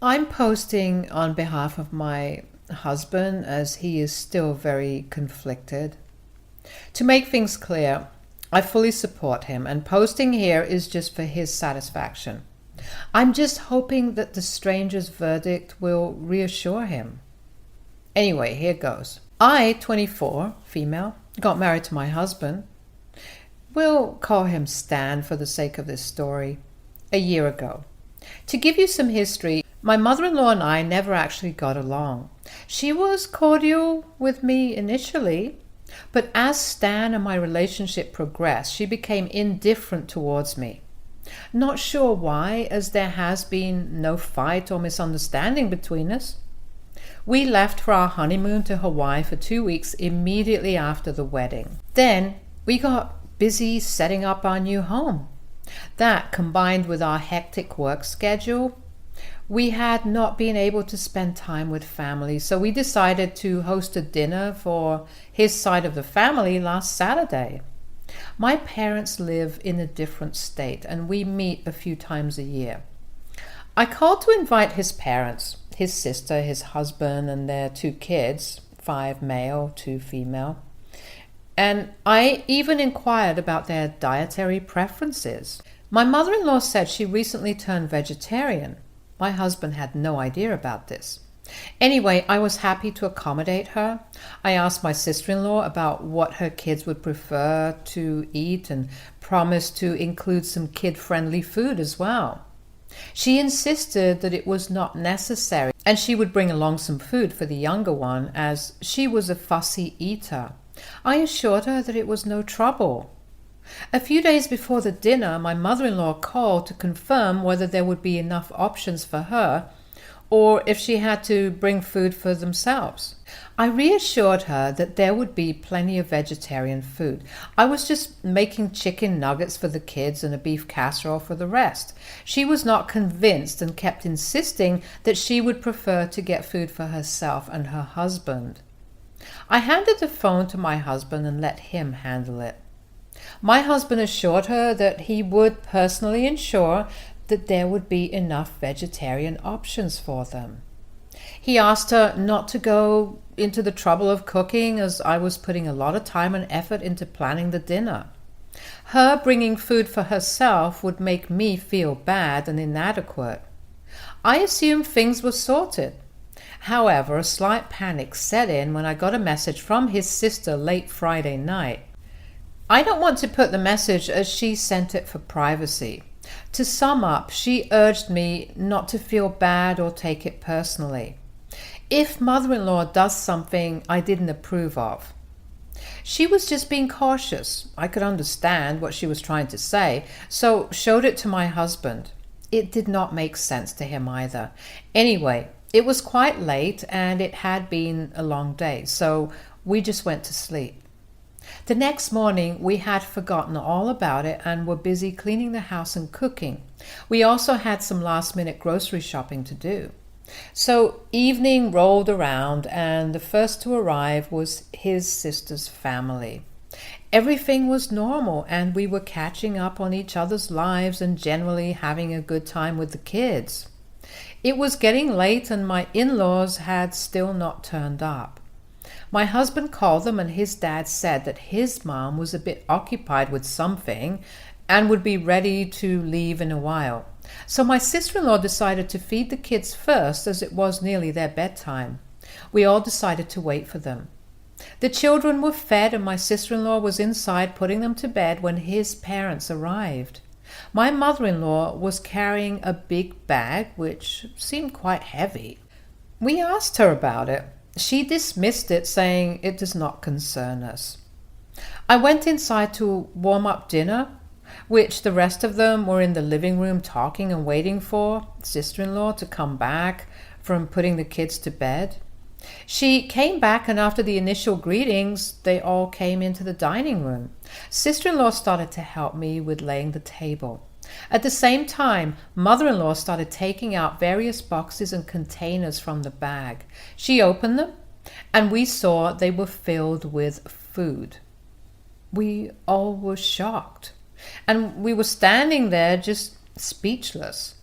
I'm posting on behalf of my husband as he is still very conflicted. To make things clear, I fully support him, and posting here is just for his satisfaction. I'm just hoping that the stranger's verdict will reassure him. Anyway, here goes. I, 24, female, got married to my husband. We'll call him Stan for the sake of this story. A year ago. To give you some history, my mother-in-law and I never actually got along. She was cordial with me initially, but as Stan and my relationship progressed, she became indifferent towards me. Not sure why, as there has been no fight or misunderstanding between us. We left for our honeymoon to Hawaii for 2 weeks immediately after the wedding. Then we got busy setting up our new home. That, combined with our hectic work schedule, we had not been able to spend time with family, so we decided to host a dinner for his side of the family last Saturday. My parents live in a different state, and we meet a few times a year. I called to invite his parents, his sister, his husband, and their 2 kids, 5 male, 2 female. And I even inquired about their dietary preferences. My mother-in-law said she recently turned vegetarian. My husband had no idea about this. Anyway, I was happy to accommodate her. I asked my sister-in-law about what her kids would prefer to eat and promised to include some kid-friendly food as well. She insisted that it was not necessary and she would bring along some food for the younger one as she was a fussy eater. I assured her that it was no trouble. A few days before the dinner, my mother-in-law called to confirm whether there would be enough options for her or if she had to bring food for themselves. I reassured her that there would be plenty of vegetarian food. I was just making chicken nuggets for the kids and a beef casserole for the rest. She was not convinced and kept insisting that she would prefer to get food for herself and her husband. I handed the phone to my husband and let him handle it. My husband assured her that he would personally ensure that there would be enough vegetarian options for them. He asked her not to go into the trouble of cooking as I was putting a lot of time and effort into planning the dinner. Her bringing food for herself would make me feel bad and inadequate. I assumed things were sorted. However, a slight panic set in when I got a message from his sister late Friday night. I don't want to put the message as she sent it for privacy. To sum up, she urged me not to feel bad or take it personally. If mother-in-law does something I didn't approve of. She was just being cautious. I could understand what she was trying to say, so showed it to my husband. It did not make sense to him either. Anyway, it was quite late and it had been a long day, so we just went to sleep. The next morning, we had forgotten all about it and were busy cleaning the house and cooking. We also had some last-minute grocery shopping to do. So evening rolled around and the first to arrive was his sister's family. Everything was normal and we were catching up on each other's lives and generally having a good time with the kids. It was getting late and my in-laws had still not turned up. My husband called them and his dad said that his mom was a bit occupied with something and would be ready to leave in a while. So my sister-in-law decided to feed the kids first as it was nearly their bedtime. We all decided to wait for them. The children were fed and my sister-in-law was inside putting them to bed when his parents arrived. My mother-in-law was carrying a big bag which seemed quite heavy. We asked her about it. She dismissed it, saying it does not concern us. I went inside to warm up dinner, which the rest of them were in the living room talking and waiting for sister-in-law to come back from putting the kids to bed. She came back and after the initial greetings, they all came into the dining room. Sister-in-law started to help me with laying the table. At the same time, mother-in-law started taking out various boxes and containers from the bag. She opened them, and we saw they were filled with food. We all were shocked, and we were standing there just speechless.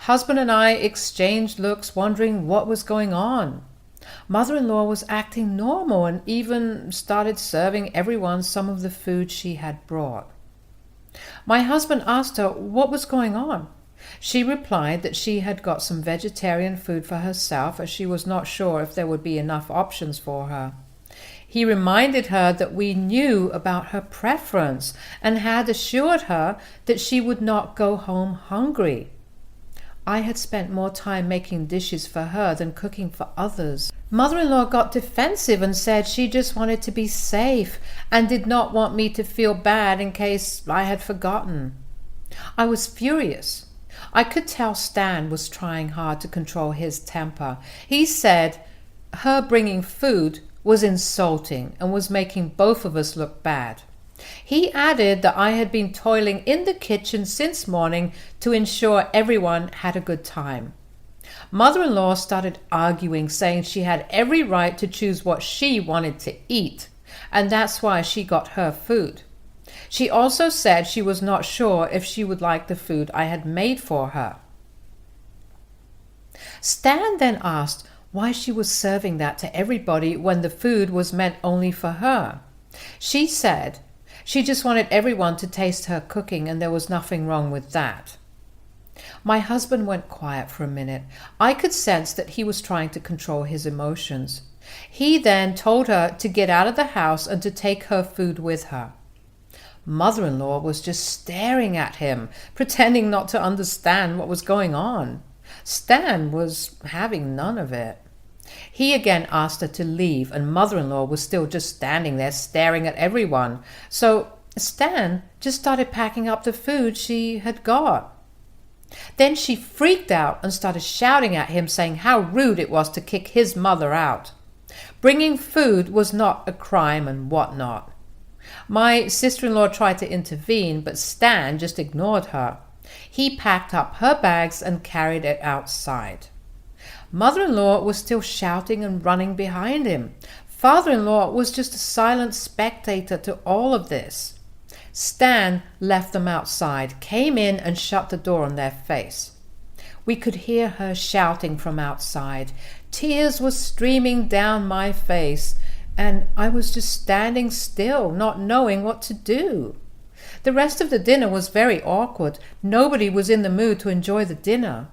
Husband and I exchanged looks, wondering what was going on. Mother-in-law was acting normal and even started serving everyone some of the food she had brought. My husband asked her what was going on. She replied that she had got some vegetarian food for herself, as she was not sure if there would be enough options for her. He reminded her that we knew about her preference and had assured her that she would not go home hungry. I had spent more time making dishes for her than cooking for others. Mother-in-law got defensive and said she just wanted to be safe and did not want me to feel bad in case I had forgotten. I was furious. I could tell Stan was trying hard to control his temper. He said her bringing food was insulting and was making both of us look bad. He added that I had been toiling in the kitchen since morning to ensure everyone had a good time. Mother-in-law started arguing, saying she had every right to choose what she wanted to eat, and that's why she got her food. She also said she was not sure if she would like the food I had made for her. Stan then asked why she was serving that to everybody when the food was meant only for her. She said she just wanted everyone to taste her cooking and there was nothing wrong with that. My husband went quiet for a minute. I could sense that he was trying to control his emotions. He then told her to get out of the house and to take her food with her. Mother-in-law was just staring at him, pretending not to understand what was going on. Stan was having none of it. He again asked her to leave, and mother-in-law was still just standing there staring at everyone. So Stan just started packing up the food she had got. Then she freaked out and started shouting at him, saying how rude it was to kick his mother out. Bringing food was not a crime and whatnot. My sister-in-law tried to intervene, but Stan just ignored her. He packed up her bags and carried it outside. Mother-in-law was still shouting and running behind him. Father-in-law was just a silent spectator to all of this. Stan left them outside, came in and shut the door on their face. We could hear her shouting from outside. Tears were streaming down my face, and I was just standing still, not knowing what to do. The rest of the dinner was very awkward. Nobody was in the mood to enjoy the dinner.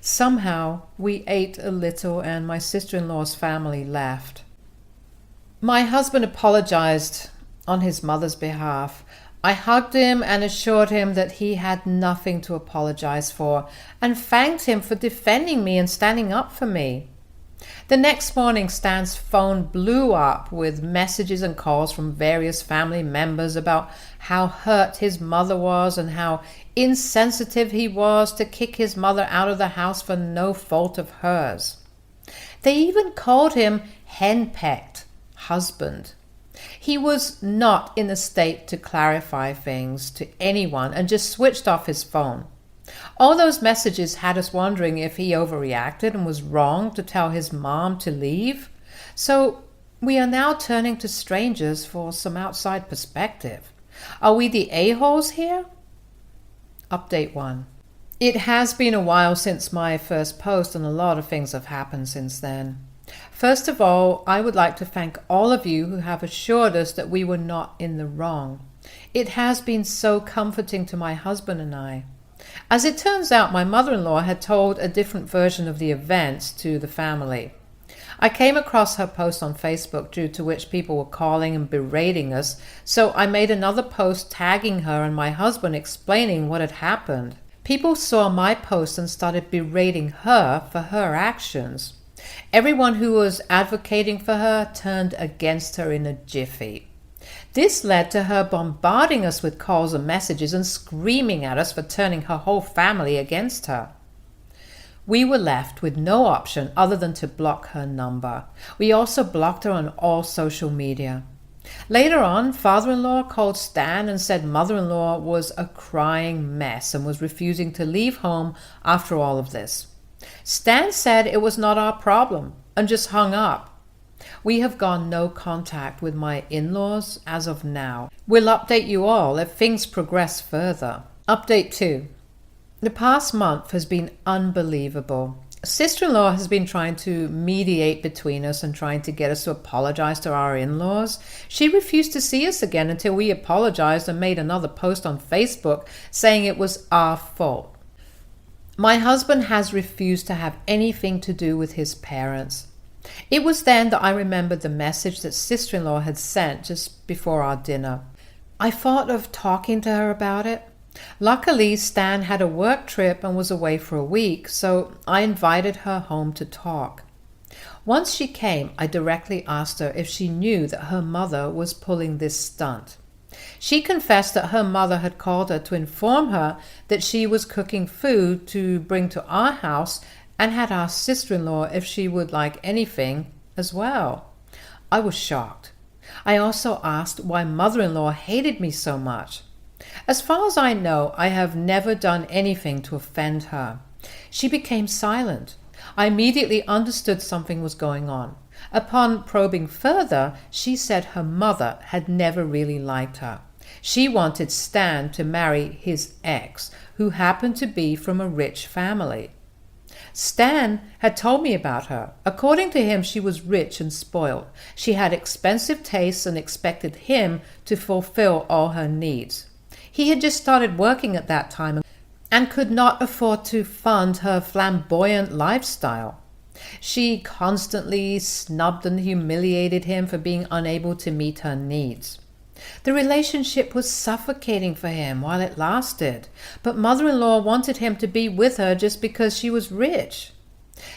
Somehow we ate a little and my sister-in-law's family left. My husband apologized on his mother's behalf. I hugged him and assured him that he had nothing to apologize for, and thanked him for defending me and standing up for me. The next morning, Stan's phone blew up with messages and calls from various family members about how hurt his mother was and how insensitive he was to kick his mother out of the house for no fault of hers. They even called him henpecked husband. He was not in a state to clarify things to anyone and just switched off his phone. All those messages had us wondering if he overreacted and was wrong to tell his mom to leave. So we are now turning to strangers for some outside perspective. Are we the a-holes here? Update 1. It has been a while since my first post, and a lot of things have happened since then. First of all, I would like to thank all of you who have assured us that we were not in the wrong. It has been so comforting to my husband and I. As it turns out, my mother-in-law had told a different version of the events to the family. I came across her post on Facebook, due to which people were calling and berating us, so I made another post tagging her and my husband explaining what had happened. People saw my post and started berating her for her actions. Everyone who was advocating for her turned against her in a jiffy. This led to her bombarding us with calls and messages and screaming at us for turning her whole family against her. We were left with no option other than to block her number. We also blocked her on all social media. Later on, father-in-law called Stan and said mother-in-law was a crying mess and was refusing to leave home after all of this. Stan said it was not our problem and just hung up. We have gone no contact with my in-laws as of now. We'll update you all if things progress further. Update 2. The past month has been unbelievable. Sister-in-law has been trying to mediate between us and trying to get us to apologize to our in-laws. She refused to see us again until we apologized and made another post on Facebook saying it was our fault. My husband has refused to have anything to do with his parents. It was then that I remembered the message that sister-in-law had sent just before our dinner. I thought of talking to her about it. Luckily, Stan had a work trip and was away for a week, so I invited her home to talk. Once she came, I directly asked her if she knew that her mother was pulling this stunt. She confessed that her mother had called her to inform her that she was cooking food to bring to our house and had asked sister-in-law if she would like anything as well. I was shocked. I also asked why mother-in-law hated me so much. As far as I know, I have never done anything to offend her. She became silent. I immediately understood something was going on. Upon probing further, she said her mother had never really liked her. She wanted Stan to marry his ex, who happened to be from a rich family. Stan had told me about her. According to him, she was rich and spoiled. She had expensive tastes and expected him to fulfill all her needs. He had just started working at that time and could not afford to fund her flamboyant lifestyle. She constantly snubbed and humiliated him for being unable to meet her needs. The relationship was suffocating for him while it lasted, but mother-in-law wanted him to be with her just because she was rich.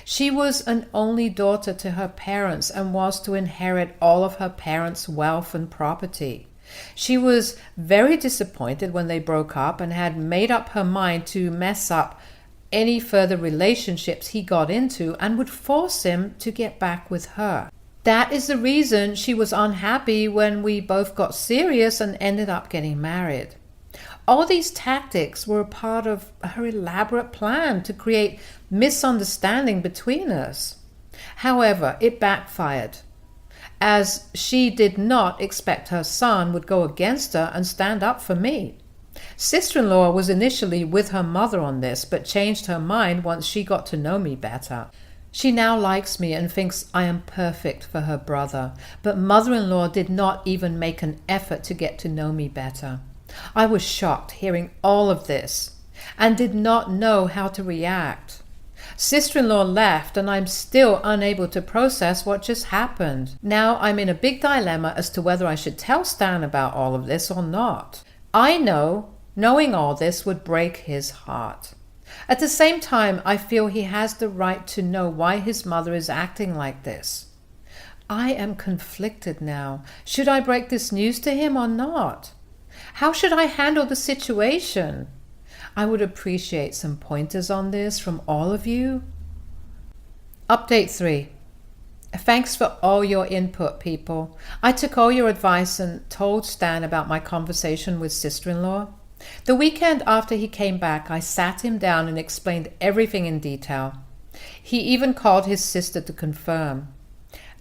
She was an only daughter to her parents and was to inherit all of her parents' wealth and property. She was very disappointed when they broke up and had made up her mind to mess up any further relationships he got into and would force him to get back with her. That is the reason she was unhappy when we both got serious and ended up getting married. All these tactics were a part of her elaborate plan to create misunderstanding between us. However, it backfired, as she did not expect her son would go against her and stand up for me. Sister-in-law was initially with her mother on this, but changed her mind once she got to know me better. She now likes me and thinks I am perfect for her brother, but mother-in-law did not even make an effort to get to know me better. I was shocked hearing all of this and did not know how to react. Sister-in-law left and I'm still unable to process what just happened. Now I'm in a big dilemma as to whether I should tell Stan about all of this or not. I know knowing all this would break his heart. At the same time, I feel he has the right to know why his mother is acting like this. I am conflicted now. Should I break this news to him or not? How should I handle the situation? I would appreciate some pointers on this from all of you. Update 3. Thanks for all your input, people. I took all your advice and told Stan about my conversation with sister-in-law. The weekend after he came back, I sat him down and explained everything in detail. He even called his sister to confirm.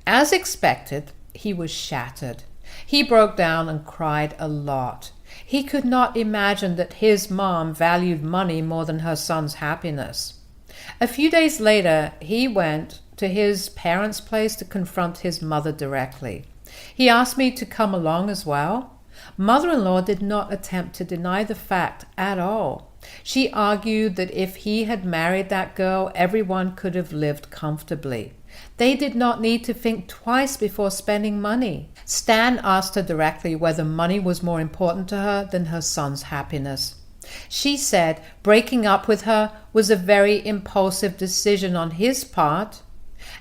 As expected, he was shattered. He broke down and cried a lot. He could not imagine that his mom valued money more than her son's happiness. A few days later, he went to his parents' place to confront his mother directly. He asked me to come along as well. Mother-in-law did not attempt to deny the fact at all. She argued that if he had married that girl, everyone could have lived comfortably. They did not need to think twice before spending money. Stan asked her directly whether money was more important to her than her son's happiness. She said breaking up with her was a very impulsive decision on his part,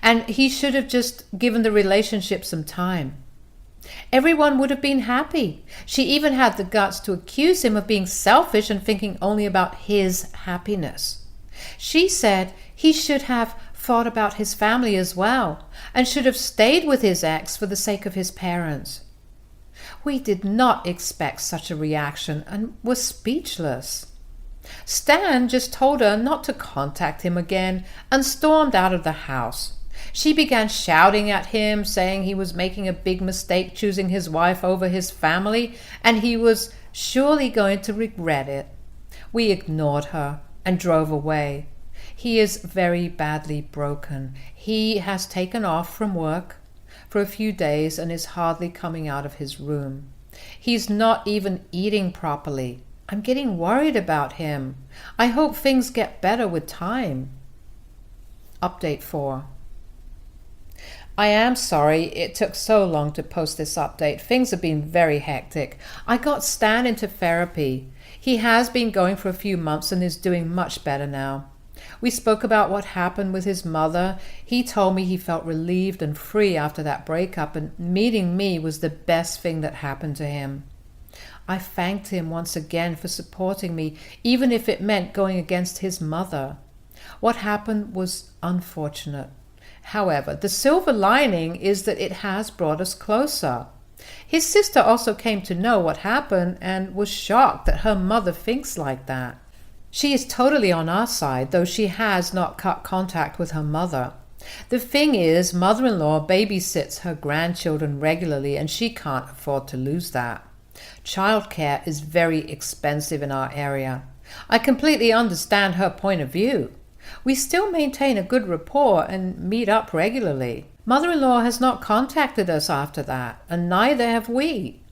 and he should have just given the relationship some time. Everyone would have been happy. She even had the guts to accuse him of being selfish and thinking only about his happiness. She said he should have thought about his family as well and should have stayed with his ex for the sake of his parents. We did not expect such a reaction and were speechless. Stan just told her not to contact him again and stormed out of the house. She began shouting at him, saying he was making a big mistake choosing his wife over his family, and he was surely going to regret it. We ignored her, and drove away. He is very badly broken. He has taken off from work for a few days and is hardly coming out of his room. He's not even eating properly. I'm getting worried about him. I hope things get better with time. Update 4. I am sorry it took so long to post this update. Things have been very hectic. I got Stan into therapy. He has been going for a few months and is doing much better now. We spoke about what happened with his mother. He told me he felt relieved and free after that breakup, and meeting me was the best thing that happened to him. I thanked him once again for supporting me, even if it meant going against his mother. What happened was unfortunate. However, the silver lining is that it has brought us closer. His sister also came to know what happened and was shocked that her mother thinks like that. She is totally on our side, though she has not cut contact with her mother. The thing is, mother-in-law babysits her grandchildren regularly and she can't afford to lose that. Childcare is very expensive in our area. I completely understand her point of view. We still maintain a good rapport and meet up regularly. Mother-in-law has not contacted us after that, and neither have we.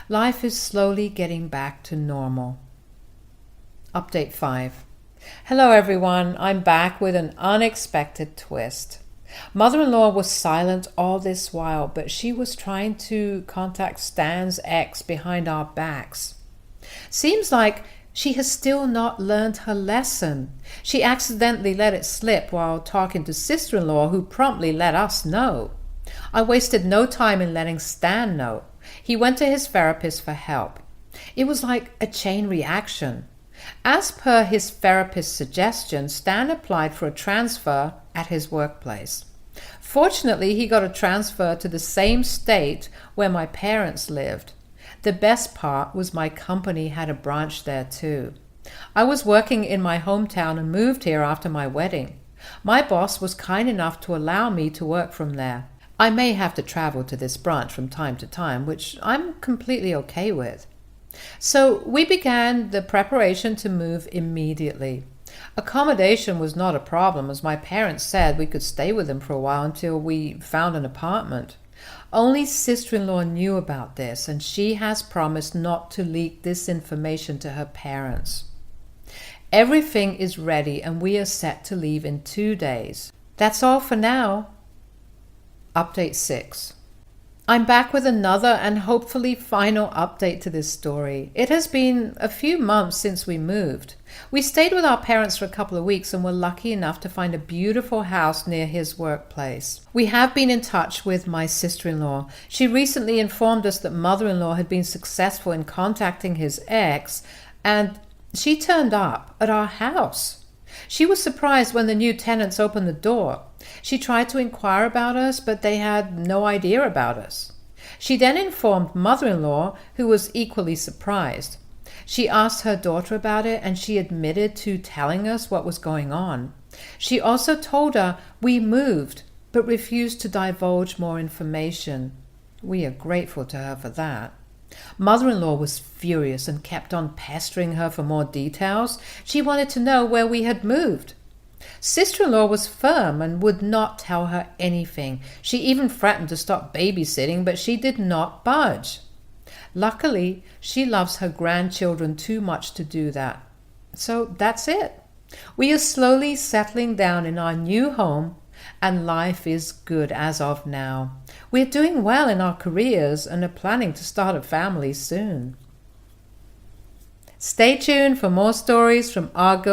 Life is slowly getting back to normal. Update 5. Hello everyone, I'm back with an unexpected twist. Mother-in-law was silent all this while, but she was trying to contact Stan's ex behind our backs. Seems like she has still not learned her lesson. She accidentally let it slip while talking to sister-in-law, who promptly let us know. I wasted no time in letting Stan know. He went to his therapist for help. It was like a chain reaction. As per his therapist's suggestion, Stan applied for a transfer at his workplace. Fortunately, he got a transfer to the same state where my parents lived. The best part was my company had a branch there too. I was working in my hometown and moved here after my wedding. My boss was kind enough to allow me to work from there. I may have to travel to this branch from time to time, which I'm completely okay with. So we began the preparation to move immediately. Accommodation was not a problem, as my parents said we could stay with them for a while until we found an apartment. Only sister-in-law knew about this, and she has promised not to leak this information to her parents. Everything is ready and we are set to leave in 2 days. That's all for now. Update 6. I'm back with another and hopefully final update to this story. It has been a few months since we moved. We stayed with our parents for a couple of weeks and were lucky enough to find a beautiful house near his workplace. We have been in touch with my sister-in-law. She recently informed us that mother-in-law had been successful in contacting his ex, and she turned up at our house. She was surprised when the new tenants opened the door. She tried to inquire about us, but they had no idea about us. She then informed mother-in-law, who was equally surprised. She asked her daughter about it, and she admitted to telling us what was going on. She also told her we moved, but refused to divulge more information. We are grateful to her for that. Mother-in-law was furious and kept on pestering her for more details. She wanted to know where we had moved. Sister-in-law was firm and would not tell her anything. She even threatened to stop babysitting, but she did not budge. Luckily, she loves her grandchildren too much to do that. So that's it. We are slowly settling down in our new home, and life is good as of now. We're doing well in our careers and are planning to start a family soon. Stay tuned for more stories from our girl